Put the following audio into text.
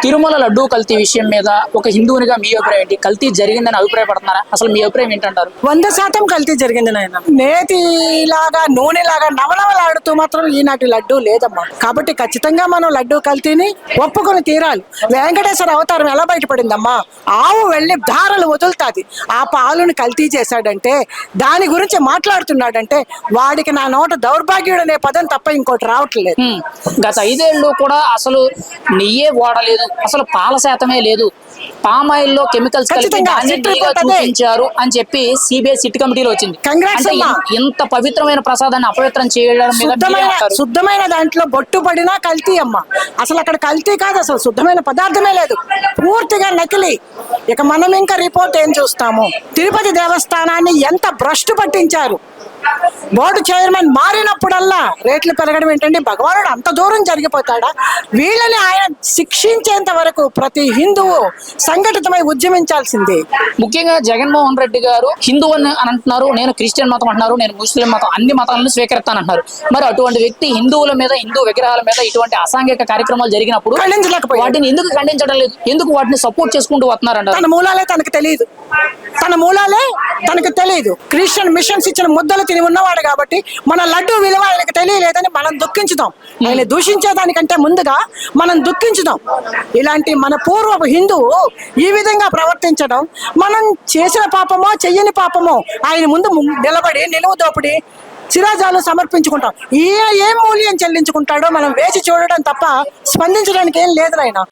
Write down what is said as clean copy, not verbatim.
తిరుమల లడ్డూ కల్తీ విషయం మీద ఒక హిందువునిగా మీ అభిప్రాయం ఏంటి? కల్తీ జరిగిందని అభిప్రాయపడుతున్నారా? అసలు మీ అభిప్రాయం ఏంటంటారు? 100% కల్తీ జరిగింది నాయన. నేతిలాగా నూనెలాగా నవనవలాడుతూ మాత్రం ఈనాటి లడ్డు లేదమ్మా. కాబట్టి ఖచ్చితంగా మనం లడ్డు కల్తీని ఒప్పుకొని తీరాలి. వెంకటేశ్వర అవతారం ఎలా బయటపడిందమ్మా? ఆవు వెళ్ళి ధారలు వదులుతాది. ఆ పాలుని కల్తీ చేశాడంటే, దాని గురించి మాట్లాడుతున్నాడంటే వాడికి నా నోట దౌర్భాగ్యుడు అనే పదం తప్ప ఇంకోటి రావట్లేదు. గత 5 ఏళ్ళు కూడా అసలు నెయ్యే వాడలేదు, అసలు పాల శాతమే లేదు, పామాయిల్లో కెమికల్స్ చూపించారు అని చెప్పి సిబిఐ సిట్ కమిటీలో వచ్చింది. అంటే ఇంత పవిత్రమైన ప్రసాదాన్ని అపవిత్రం చేయడం శుద్ధమైన దాంట్లో బొట్టు పడినా కల్తీ అమ్మ. అసలు అక్కడ కల్తీ కాదు, అసలు శుద్ధమైన పదార్థమే లేదు, పూర్తిగా నకిలీ. ఇక మనం ఇంకా రిపోర్ట్ ఏం చూస్తాము? తిరుపతి దేవస్థానాన్ని ఎంత భ్రష్టు పట్టించారు. బోర్డు చైర్మన్ మారినప్పుడల్లా రేట్లు పెరగడం ఏంటండి? భగవానుడు అంత దూరం జరిగిపోతాడా? వీళ్ళని ఆయన శిక్షించేంత వరకు ప్రతి హిందువు సంఘటితమై ఉద్యమించాల్సిందే. ముఖ్యంగా జగన్మోహన్ రెడ్డి గారు హిందూ అని అంటున్నారు, నేను క్రిస్టియన్ మతం అంటున్నారు, నేను ముస్లిం మతం, అన్ని మతాలను స్వీకరిస్తానంటున్నారు. మరి అటువంటి వ్యక్తి హిందువుల మీద, హిందూ విగ్రహాల మీద ఇటువంటి అసాంఘిక కార్యక్రమాలు జరిగినప్పుడు వాటిని ఎందుకు ఖండించడం లేదు? ఎందుకు వాటిని సపోర్ట్ చేసుకుంటూ వస్తున్నారంట? తన మూలాలే తనకు తెలియదు, తన మూలాలే తనకు తెలియదు. క్రిస్టియన్ మిషన్స్ ఇచ్చిన ముద్దలు తిని ఉన్నవాడు కాబట్టి మన లడ్డు విలువ ఆయనకు తెలియలేదని మనం దుఃఖించుదాం. ఆయన దూషించేదానికంటే ముందుగా మనం దుఃఖించుదాం. ఇలాంటి మన పూర్వపు హిందువు ఈ విధంగా ప్రవర్తించడం మనం చేసిన పాపమో చెయ్యని పాపమో ఆయన ముందు నిలబడి నిలువు దోపిడి శిరాజాలు సమర్పించుకుంటాం. ఈయన ఏం మూల్యం చెల్లించుకుంటాడో మనం వేచి చూడడం తప్ప స్పందించడానికి ఏం లేదు ఆయన.